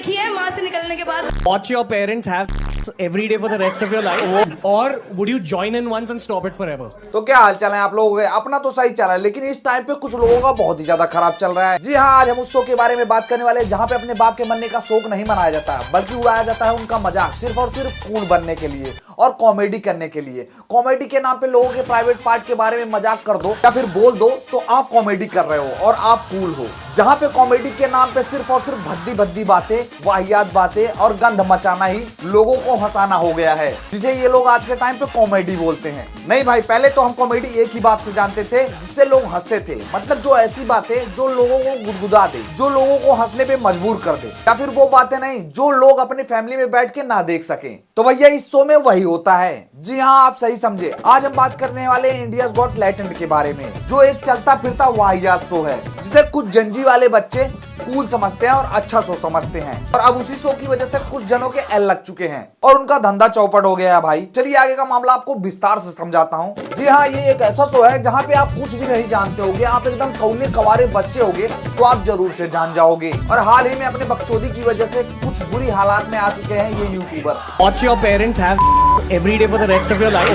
देखी है माँ से निकलने के बाद? Watch your parents have every day for the rest of your life, or would you join in once and stop it forever? तो क्या हाल चाल है आप लोगों के? अपना तो सही चल रहा है, लेकिन इस टाइम पे कुछ लोगों का बहुत ही ज्यादा खराब चल रहा है। जी हाँ, आज हम उस शो के बारे में बात करने वाले हैं जहाँ पे अपने बाप के मरने का शौक नहीं मनाया जाता, बल्कि उड़ाया जाता है उनका मजाक, सिर्फ और सिर्फ कूल बनने के लिए और कॉमेडी करने के लिए। कॉमेडी के नाम पे लोगों के प्राइवेट पार्ट के बारे में मजाक कर दो या फिर बोल दो तो आप कॉमेडी कर रहे हो और आप कूल हो। जहाँ पे कॉमेडी के नाम पे सिर्फ और सिर्फ भद्दी भद्दी बातें, वाहियात बातें और गंध मचाना ही लोगों को हंसाना हो गया है, जिसे ये लोग आज के टाइम पे कॉमेडी बोलते हैं। नहीं भाई, पहले तो हम कॉमेडी एक ही बात से जानते थे जिससे लोग हंसते थे, मतलब जो ऐसी बातें जो लोगों को गुदगुदा दे, जो लोगों को हंसने पे मजबूर कर दे, या फिर वो बातें नहीं जो लोग अपनी फैमिली में बैठ के ना देख सके। तो भैया इस शो में वही होता है। जी हाँ, आप सही समझे। आज हम बात करने वाले हैं इंडियाज गॉट टैलेंट के बारे में, जो एक चलता फिरता वाहियात शो है जिसे कुछ जंजी वाले बच्चे कूल समझते हैं और अच्छा शो समझते हैं, और अब उसी शो की वजह से कुछ जनों के एल लग चुके हैं और उनका धंधा चौपट हो गया है। भाई चलिए आगे का मामला आपको विस्तार से समझाता हूँ। जी हाँ, ये एक ऐसा शो है जहाँ पे आप कुछ भी नहीं जानते होगे, आप एकदम कौले कवारे बच्चे होगे तो आप जरूर से जान जाओगे। और हाल ही में अपने बकचोदी की वजह से कुछ बुरी हालात में आ चुके हैं ये YouTuber. Watch your parents have every day for the rest of your life,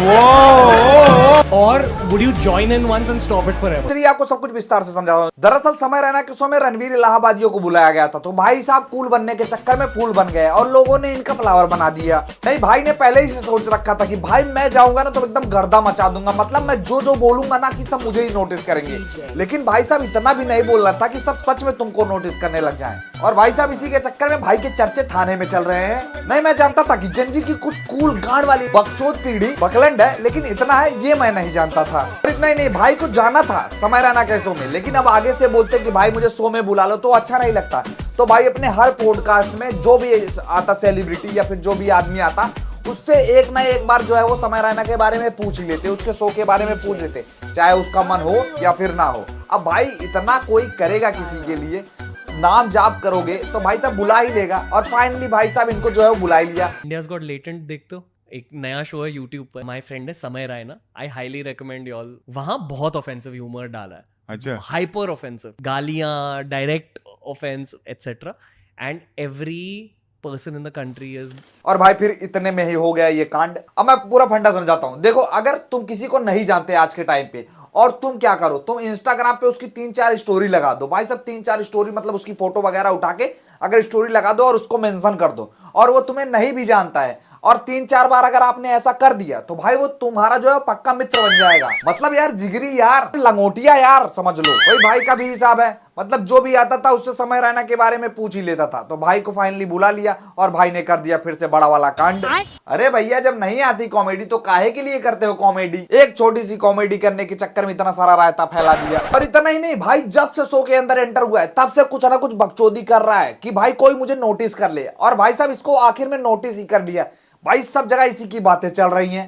or would you join in once and stop it forever? चलिए आपको सब कुछ विस्तार से समझाता। दरअसल समय रैना के शो में रणवीर इलाहाबादियों को बुलाया गया था, तो भाई साहब कूल बनने के चक्कर में फूल बन गए और लोगों ने इनका फ्लावर बना दिया। नहीं, भाई ने पहले ही से सोच रखा था कि भाई मैं जाऊंगा ना तो एकदम गर्दा मचा दूंगा, मतलब मैं जो जो बोलूंगा ना कि सब मुझे ही नोटिस करेंगे। लेकिन भाई साहब इतना भी नहीं बोल रहा था कि सब सच में तुमको नोटिस करने लग जाएं। और भाई साहब इसी के चक्कर में भाई के चर्चे थाने में चल रहे हैं। नहीं, मैं जानता था कि जंजी की कुछ कूल गांड वाली बकचोद पीढ़ी बकलंड है, लेकिन इतना है ये मैं नहीं जानता था। और इतना ही नहीं, भाई को जाना था समय रैना के शो में, लेकिन अब आगे से बोलते कि भाई मुझे शो में बुला लो तो अच्छा नहीं लगता। तो भाई अपने हर पॉडकास्ट में जो भी आता सेलिब्रिटी या फिर जो भी आदमी आता उससे एक ना एक बार जो है वो समय रैना के बारे में पूछ ही लेते, उसके शो के बारे में पूछ लेते, चाहे उसका मन हो या फिर ना हो। अब भाई इतना कोई करेगा किसी के लिए, नाम जाप करोगे तो भाई साहब बुला ही लेगा। और फाइनली भाई साहब इनको जो है वो बुला ही लिया। India's Got Latent देखते हो, एक नया शो है यूट्यूब पर, माय फ्रेंड है समय Raina, I highly recommend you all. वहां बहुत ऑफेंसिव ह्यूमर डाला है, अच्छा, हाइपर ऑफेंसिव, गालियां, direct offence etcetera, and every person in the country is. और भाई फिर इतने में ही हो गया ये कांड। अब मैं पूरा फंडा समझाता हूँ। देखो, अगर तुम किसी को नहीं जानते आज के टाइम पे, और तुम क्या करो, तुम इंस्टाग्राम पे उसकी 3-4 स्टोरी लगा दो। भाई सब 3-4 स्टोरी मतलब उसकी फोटो वगैरह उठा के अगर स्टोरी लगा दो और उसको मेंशन कर दो, और वो तुम्हें नहीं भी जानता है, और 3-4 बार अगर आपने ऐसा कर दिया तो भाई वो तुम्हारा जो है पक्का मित्र बन जाएगा। मतलब यार जिगरी यार, लंगोटिया यार, समझ लो। वही भाई का भी हिसाब है, मतलब जो भी आता था उससे समय रैना के बारे में पूछ ही लेता था। तो भाई को फाइनली बुला लिया और भाई ने कर दिया फिर से बड़ा वाला कांड। अरे भैया, जब नहीं आती कॉमेडी तो काहे के लिए करते हो कॉमेडी? एक छोटी सी कॉमेडी करने के चक्कर में इतना सारा रायता फैला दिया। और इतना ही नहीं भाई, जब से शो के अंदर एंटर हुआ है तब से कुछ ना कुछ बकचोदी कर रहा है कि भाई कोई मुझे नोटिस कर ले। और भाई साहब इसको आखिर में नोटिस ही कर दिया। भाई सब जगह इसी की बातें चल रही हैं।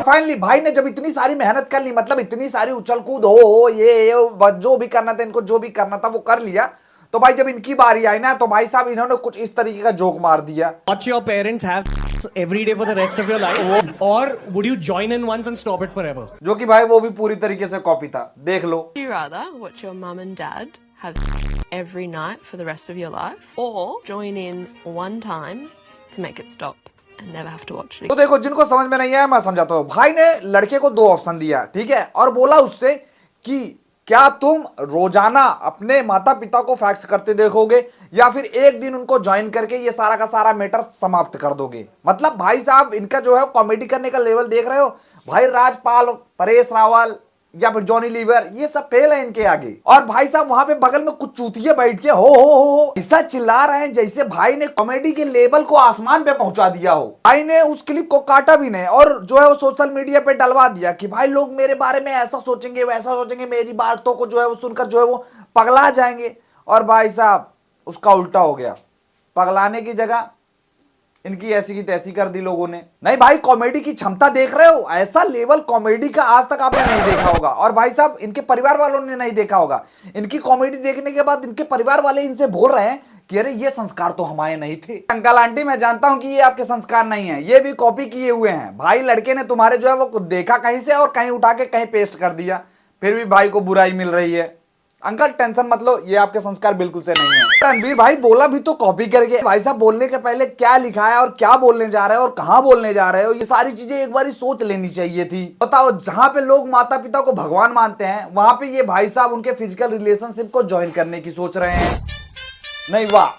फाइनली भाई ने जब इतनी सारी मेहनत कर ली, मतलब इतनी सारी उछल कूद हो ये जो भी करना था इनको, जो भी करना था वो कर लिया, तो भाई जब इनकी बारी आई ना तो भाई साहब इन्होंने कुछ इस तरीके का जोक मार दिया। Watch your parents have every day for the rest of your life, or would you join in once and stop it forever? जो कि भाई वो भी पूरी तरीके से कॉपी था, देख लो। Would you rather watch your mum and dad have every night for the rest of your life, or join in one time to make it stop and never have to watch it? तो देखो, जिनको समझ में नहीं आया मैं समझाता हूँ। भाई ने लड़के को 2 ऑप्शन दिया, ठीक है, और बोला उससे कि क्या तुम रोजाना अपने माता पिता को फैक्स करते देखोगे या फिर एक दिन उनको ज्वाइन करके ये सारा का सारा मैटर समाप्त कर दोगे। मतलब भाई साहब इनका जो है कॉमेडी करने का लेवल देख रहे हो। भाई राजपाल, परेश रावल या फिर जॉनी लीवर, ये सब फेल है इनके आगे। और भाई साहब वहां पे बगल में कुछ चूतिए बैठ के हो ऐसा चिल्ला रहे हैं जैसे भाई ने कॉमेडी के लेवल को आसमान पे पहुंचा दिया हो। भाई ने उस क्लिप को काटा भी नहीं और जो है वो सोशल मीडिया पे डलवा दिया कि भाई लोग मेरे बारे में ऐसा सोचेंगे वैसा सोचेंगे, मेरी बातों को जो है वो सुनकर जो है वो पगला जाएंगे। और भाई साहब उसका उल्टा हो गया, पगलाने की जगह इनकी ऐसी की तैसी कर दी लोगों ने। नहीं भाई, कॉमेडी की क्षमता देख रहे हो, ऐसा लेवल कॉमेडी का आज तक आपने नहीं देखा होगा, और भाई साहब इनके परिवार वालों ने नहीं देखा होगा। इनकी कॉमेडी देखने के बाद इनके परिवार वाले इनसे बोल रहे हैं कि अरे ये संस्कार तो हमारे नहीं थे। अंकल आंटी, मैं जानता हूं कि ये आपके संस्कार नहीं है, ये भी कॉपी किए हुए हैं। भाई लड़के ने तुम्हारे जो है वो देखा कहीं से और कहीं उठा के कहीं पेस्ट कर दिया, फिर भी भाई को बुराई मिल रही है। अंकल टेंशन मत लो, ये आपके संस्कार बिल्कुल से नहीं है। रणवीर भाई बोला भी तो कॉपी करके। भाई साहब बोलने के पहले क्या लिखा है और क्या बोलने जा रहे हो और कहां बोलने जा रहे हो, ये सारी चीजें एक बार सोच लेनी चाहिए थी। बताओ, जहां पे लोग माता पिता को भगवान मानते हैं, वहां पे ये भाई साहब उनके फिजिकल रिलेशनशिप को ज्वाइन करने की सोच रहे हैं। नहीं वाह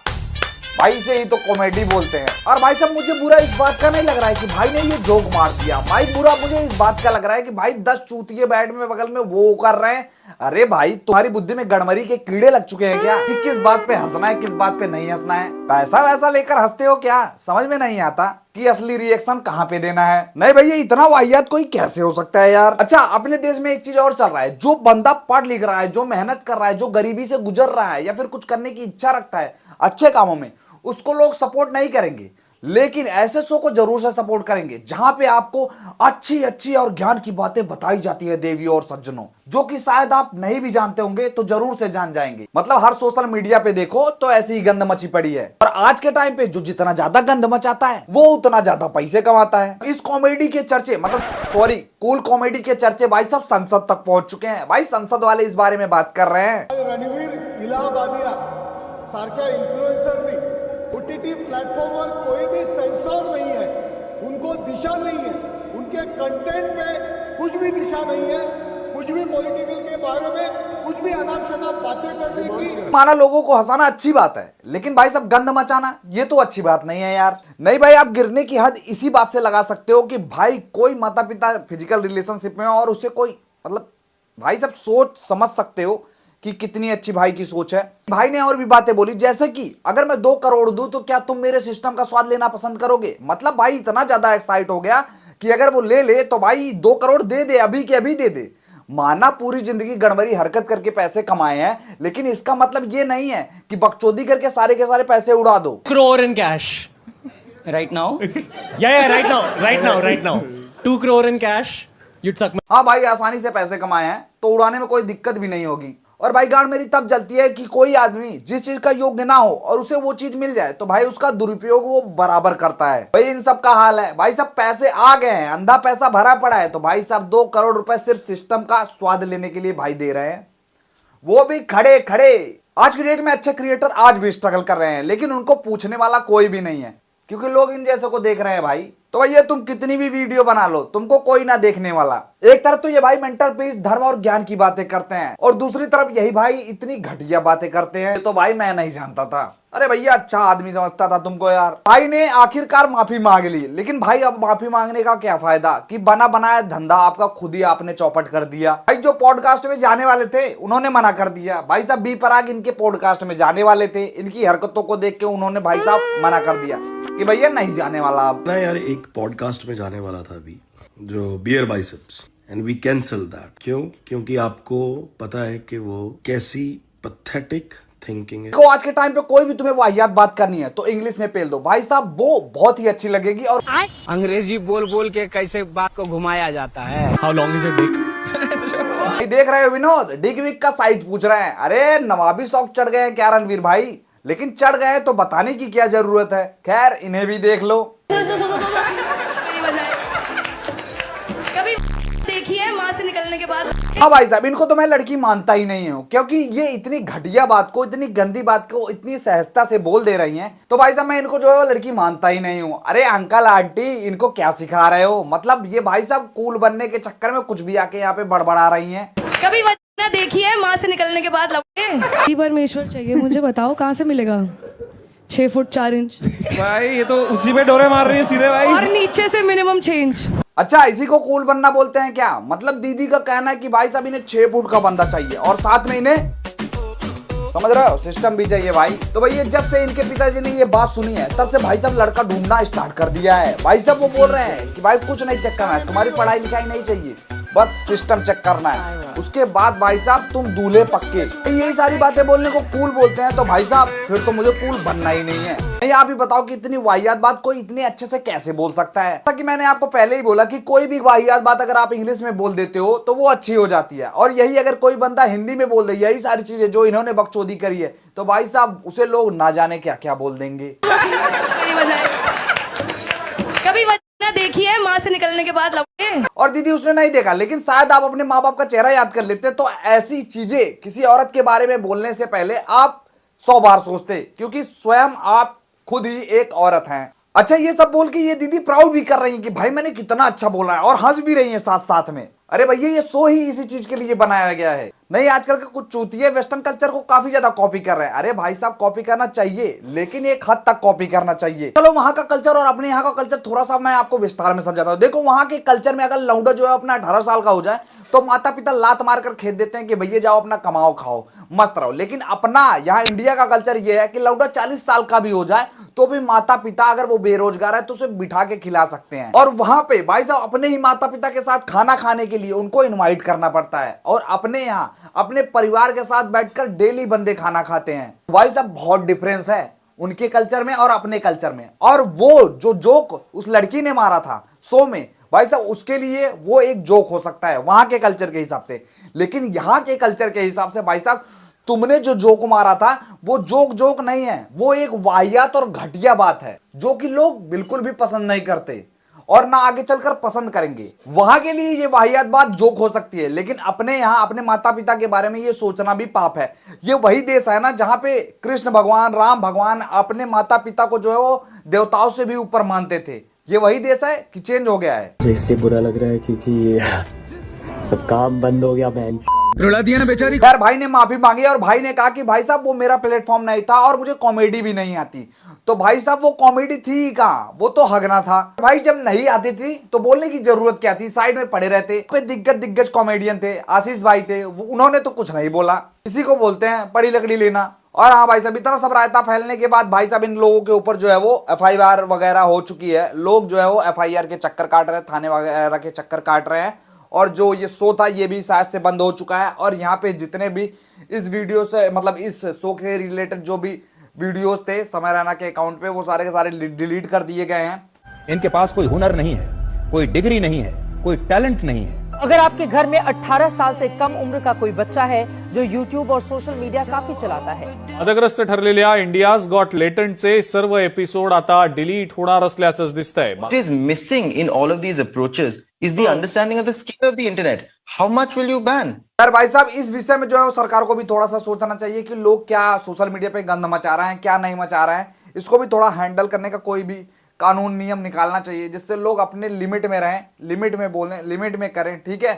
भाई, से ही तो कॉमेडी बोलते हैं। और भाई साहब मुझे बुरा इस बात का नहीं लग रहा है कि भाई ने ये जोक मार दिया। भाई बुरा मुझे इस बात का लग रहा है कि भाई 10 चूतिए बैठ में बगल में वो कर रहे हैं। अरे भाई, तुम्हारी बुद्धि में गड़मरी के कीड़े लग चुके हैं क्या कि किस बात पे हंसना है, किस बात पे नहीं हंसना है? पैसा वैसा लेकर हंसते हो क्या? समझ में नहीं आता कि असली रिएक्शन कहाँ पे देना है। नहीं भैया, इतना वाहियात कोई कैसे हो सकता है यार। अच्छा, अपने देश में एक चीज और चल रहा है, जो बंदा पढ़ लिख रहा है, जो मेहनत कर रहा है, जो गरीबी से गुजर रहा है या फिर कुछ करने की इच्छा रखता है अच्छे कामों में, उसको लोग सपोर्ट नहीं करेंगे, लेकिन ऐसे शो को जरूर से सपोर्ट करेंगे जहां पे आपको अच्छी अच्छी और ज्ञान की बातें बताई जाती है देवियों और सज्जनों, जो कि शायद आप नहीं भी जानते होंगे तो जरूर से जान जाएंगे। मतलब हर सोशल मीडिया पे देखो तो ऐसी ही गंद मची पड़ी है, और आज के टाइम पे जो जितना ज्यादा गंद मचाता है वो उतना ज्यादा पैसे कमाता है। इस कॉमेडी के चर्चे, मतलब सॉरी, कूल कॉमेडी के चर्चे भाई सब संसद तक पहुंच चुके हैं। भाई संसद वाले इस बारे में बात कर रहे हैं। रणवीर इलाहाबादिया सारख्या इन्फ्लुएन्सरनी OTT प्लेटफॉर्मवर कोई भी सेंसर नहीं है, उनको दिशा नहीं है, उनके कंटेंट पे कुछ भी दिशा नहीं है, कुछ भी पॉलिटिकल के बारे में कुछ भी अनाप शनाप बातें करने की। माना लोगों को हंसाना अच्छी बात है, लेकिन भाई सब गंद मचाना ये तो अच्छी बात नहीं है यार। नहीं भाई, आप गिरने की हद इसी बात से लगा सकते हो कि भाई कोई माता पिता फिजिकल रिलेशनशिप में और उसे कोई, मतलब भाई सब सोच समझ सकते हो कि कितनी अच्छी भाई की सोच है। भाई ने और भी बातें बोली, जैसे कि अगर मैं 2 करोड़ दूं तो क्या तुम मेरे सिस्टम का स्वाद लेना पसंद करोगे? मतलब भाई इतना ज्यादा एक्साइट हो गया कि अगर वो ले ले तो भाई 2 करोड़ दे दे, अभी के अभी दे दे। माना पूरी जिंदगी गड़बड़ी हरकत करके पैसे कमाए हैं, लेकिन इसका मतलब ये नहीं है कि बकचोदी करके सारे के सारे पैसे उड़ा दो। crore in cash Right now? yeah right now 2 crore in cash you'd suck my... हाँ भाई, आसानी से पैसे कमाए हैं तो उड़ाने में कोई दिक्कत भी नहीं होगी। और भाई गांड मेरी तब जलती है कि कोई आदमी जिस चीज का योग्य ना हो और उसे वो चीज मिल जाए तो भाई उसका दुरुपयोग वो बराबर करता है। भाई इन सब का हाल है। भाई सब पैसे आ गए हैं, अंधा पैसा भरा पड़ा है, तो भाई साहब 2 करोड़ रुपए सिर्फ सिस्टम का स्वाद लेने के लिए भाई दे रहे हैं, वो भी खड़े खड़े। आज की डेट में अच्छे क्रिएटर आज भी स्ट्रगल कर रहे हैं, लेकिन उनको पूछने वाला कोई भी नहीं है, क्योंकि लोग इन जैसों को देख रहे हैं भाई। तो भैया तुम कितनी भी वीडियो बना लो, तुमको कोई ना देखने वाला। एक तरफ तो ये भाई मेंटल पीस, धर्म और ज्ञान की बातें करते हैं, और दूसरी तरफ यही भाई इतनी घटिया बातें करते हैं। तो भाई मैं नहीं जानता था। अरे भैया, अच्छा आदमी समझता था तुमको यार। भाई ने आखिरकार माफी मांग ली, लेकिन भाई अब माफी मांगने का क्या फायदा कि बना बनाया धंधा आपका खुद ही आपने चौपट कर दिया। भाई जो पॉडकास्ट में जाने वाले थे उन्होंने मना कर दिया। भाई साहब बी पराग इनके पॉडकास्ट में जाने वाले थे, इनकी हरकतों को देख के उन्होंने भाई साहब मना कर दिया कि भैया नहीं जाने वाला। अब ना यार, एक पॉडकास्ट में जाने वाला था अभी, जो Beer Biceps, and we cancel that. क्यों? क्योंकि आपको पता है कि वो कैसी पैथेटिक थिंकिंग है। को आज के टाइम पे कोई भी तुम्हें वाहियात बात करनी है तो इंग्लिश में पेल दो भाई साहब, वो बहुत ही अच्छी लगेगी। और अंग्रेजी बोल बोल के कैसे बात को घुमाया जाता है। how long is your dick देख रहे हो विनोद, डिग विग का साइज पूछ रहे हैं। अरे नवाबी शौक चढ़ गए हैं क्या रणवीर भाई? लेकिन चढ़ गए तो बताने की क्या जरूरत है। खैर इन्हें भी देख लो। कभी देखी है माँ से निकलने के बाद? हाँ भाई साहब, इनको तो मैं लड़की मानता ही नहीं हूँ, क्योंकि ये इतनी घटिया बात को, इतनी गंदी बात को इतनी सहजता से बोल दे रही हैं। तो भाई साहब मैं इनको जो है वो लड़की मानता ही नहीं हूँ। अरे अंकल आंटी, इनको क्या सिखा रहे हो? मतलब ये भाई साहब कूल बनने के चक्कर में कुछ भी आके यहाँ पे बड़बड़ा रही हैं। कभी वजना देखी है माँ से निकलने के बाद? लौटे परमेश्वर चाहिए मुझे, बताओ कहाँ से मिलेगा? 6 फुट 4 इंच भाई ये तो उसी पे डोरे मार रही है सीधे भाई। और नीचे से मिनिमम 6 इंच। अच्छा, इसी को कूल बनना बोलते हैं क्या? मतलब दीदी का कहना है कि भाई साहब इन्हें 6 फुट का बंदा चाहिए और साथ में इन्हें, समझ रहे हो, सिस्टम भी चाहिए भाई। तो भैया जब से इनके पिताजी ने ये बात सुनी है तब से भाई साहब लड़का ढूंढना स्टार्ट कर दिया है। भाई साहब वो बोल रहे हैं कि भाई कुछ नहीं चेक करना है, तुम्हारी पढ़ाई लिखाई नहीं चाहिए, बस सिस्टम चेक करना है, उसके बाद भाई साहब तुम दूल्हे पक्के। यही सारी बातें बोलने को कूल बोलते हैं, तो भाई साहब फिर तो मुझे कूल बनना ही नहीं है। नहीं आप ही बताओ कि इतनी वाहियात बात कोई इतनी अच्छे से कैसे बोल सकता है। कि मैंने आपको पहले ही बोला कि कोई भी वाहियात बात अगर आप इंग्लिश में बोल देते हो तो वो अच्छी हो जाती है, और यही अगर कोई बंदा हिंदी में बोल दे यही सारी चीजें जो इन्होंने बकचोदी करी है तो भाई साहब उसे लोग ना जाने क्या क्या बोल देंगे। मेरी बजाय कभी वजह देखी है माँ से निकलने के बाद लौटे? और दीदी उसने नहीं देखा, लेकिन शायद आप अपने माँ बाप का चेहरा याद कर लेते तो ऐसी चीजें किसी औरत के बारे में बोलने से पहले आप 100 बार सोचते, क्योंकि स्वयं आप खुद ही एक औरत हैं। अच्छा ये सब बोल के ये दीदी प्राउड भी कर रही है कि भाई मैंने कितना अच्छा बोला है, और हंस भी रही है साथ साथ में। अरे भैया ये शो ही इसी चीज के लिए बनाया गया है। नहीं आजकल के कुछ चूतिए वेस्टर्न कल्चर को काफी ज्यादा कॉपी कर रहे हैं। अरे भाई साहब कॉपी करना चाहिए, लेकिन एक हद तक कॉपी करना चाहिए। चलो वहां का कल्चर और अपने यहाँ का कल्चर थोड़ा सा मैं आपको विस्तार में समझाता हूँ। देखो वहां के कल्चर में अगर लौंडा जो है अपना 18 साल का हो जाए तो माता पिता लात मारकर खेद देते हैं कि भैया जाओ अपना कमाओ खाओ मस्त रहो। लेकिन अपना यहाँ इंडिया का कल्चर ये है कि लौंडा 40 साल का भी हो जाए तो भी माता पिता अगर वो बेरोजगार है तो उसे बिठा के खिला सकते हैं। और वहां पे भाई साहब अपने ही माता पिता के साथ खाना खाने के लिए उनको इनवाइट करना पड़ता है, और अपने यहाँ अपने परिवार के साथ बैठकर डेली बंदे खाना खाते हैं। भाई साहब बहुत डिफरेंस है उनके कल्चर में और अपने कल्चर में। और वो जो जोक उस लड़की ने मारा था शो में भाई साहब उसके लिए वो एक जोक हो सकता है वहां के कल्चर के हिसाब से, लेकिन यहाँ के कल्चर के हिसाब से भाई साहब तुमने जो जोक मारा था वो जोक नहीं है, वो एक वाहियात और घटिया बात है जो कि लोग बिल्कुल भी पसंद नहीं करते और ना आगे चलकर पसंद करेंगे। वहां के लिए ये वाहियात बात जोक हो सकती है, लेकिन अपने यहाँ अपने माता पिता के बारे में ये सोचना भी पाप है। ये वही देश है ना जहां पे कृष्ण भगवान राम भगवान अपने माता पिता को जो है वो देवताओं से भी ऊपर मानते थे। ये वही देश है कि चेंज हो गया है। इससे बुरा लग रहा है क्योंकि सब काम बंद हो गया। बहन रुला दिया ना बेचारी। यार भाई ने माफी मांगी और भाई ने कहा कि भाई साहब वो मेरा प्लेटफॉर्म नहीं था और मुझे कॉमेडी भी नहीं आती। तो भाई साहब वो कॉमेडी थी कहाँ, वो तो हगना था। भाई जब नहीं आती थी तो बोलने की जरूरत क्या थी, साइड में पड़े रहते। दिग्गज कॉमेडियन थे, आशीष भाई थे, उन्होंने तो कुछ नहीं बोला। इसी को बोलते हैं पड़ी लकड़ी लेना। और हाँ भाई साहब इतना सब रायता फैलने के बाद भाई साहब इन लोगों के ऊपर जो है वो FIR वगैरह हो चुकी है। लोग जो है वो FIR के चक्कर काट रहे हैं, थाने वगैरह के चक्कर काट रहे हैं, और जो ये शो था ये भी शायद से बंद हो चुका है। और यहाँ पे जितने भी इस वीडियो से मतलब इस शो के रिलेटेड जो भी वीडियोस थे समय रैना के अकाउंट पे वो सारे के सारे डिलीट कर दिए गए हैं। इनके पास कोई हुनर नहीं है, कोई डिग्री नहीं है, कोई टैलेंट नहीं है। अगर आपके घर में 18 साल से कम उम्र का कोई बच्चा है जो YouTube और सोशल मीडिया काफी चलाता है, वादग्रस्त ठरलेल्या इंडियाज गॉट लेटंटचे सर्व एपिसोड आता डिलीट होणार असल्याचंच दिसतंय. What is missing in all of these approaches is the understanding of the scale of the internet. How much will you ban? यार भाई साहब इस विषय में जो है वो सरकार को भी थोड़ा सा सोचना चाहिए कि लोग क्या सोशल मीडिया पे गंद मचा रहे हैं, क्या नहीं मचा रहे हैं। इसको भी थोड़ा हैंडल करने का कोई भी कानून नियम निकालना चाहिए जिससे लोग अपने लिमिट में रहें, लिमिट में बोलें, लिमिट में करें, ठीक है,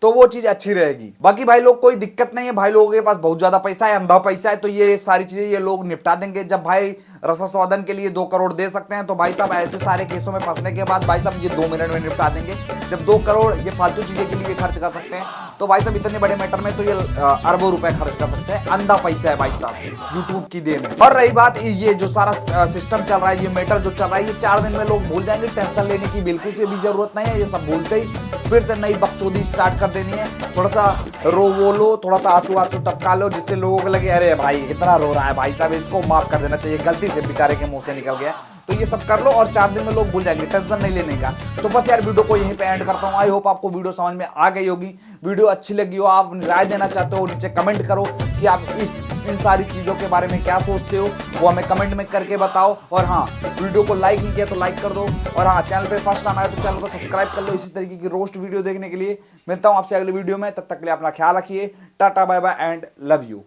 तो वो चीज अच्छी रहेगी। बाकी भाई लोग कोई दिक्कत नहीं है, भाई लोगों के पास बहुत ज्यादा पैसा है, अंधा पैसा है, तो ये सारी चीजें ये लोग निपटा देंगे। जब भाई रसास्वादन के लिए 2 करोड़ दे सकते हैं तो भाई साहब ऐसे सारे केसों में फंसने के बाद भाई साहब ये 2 मिनट में निपटा देंगे। जब 2 करोड़ ये फालतू चीजें के लिए खर्च कर सकते हैं तो भाई साहब इतने बड़े मैटर में तो ये अरबों रुपए खर्च कर सकते हैं। अंधा पैसा है भाई साहब यूट्यूब की देन है। और रही बात ये जो सारा सिस्टम चल रहा है, ये मैटर जो चल रहा है, ये 4 दिन में लोग भूल जाएंगे। टेंशन लेने की बिल्कुल से भी जरूरत नहीं है। ये सब भूलते ही फिर से नई बकचोदी स्टार्ट कर देनी है। थोड़ा सा रो वो लो, थोड़ा सा आंसू टपका लो, जिससे लोगों को लगे अरे भाई इतना रो रहा है भाई साहब, इसको माफ कर देना चाहिए, गलती से बेचारे के मुंह से निकल गया। तो ये सब कर लो और 4 दिन में लोग भूल जाएंगे, टेंशन नहीं लेने का। तो बस यार वीडियो को यहीं पे एंड करता हूँ। आई होप आपको वीडियो समझ में आ गई होगी। वीडियो अच्छी लगी हो, आप राय देना चाहते हो, नीचे कमेंट करो कि आप इन सारी चीज़ों के बारे में क्या सोचते हो, वो हमें कमेंट में करके बताओ। और हाँ वीडियो को लाइक नहीं किया तो लाइक कर दो, और हाँ चैनल पे फर्स्ट टाइम आया तो चैनल को सब्सक्राइब कर लो इसी तरीके की रोस्ट वीडियो देखने के लिए। मिलता हूँ आपसे अगले वीडियो में, तब तक के लिए अपना ख्याल रखिए। Tata bye bye and love you.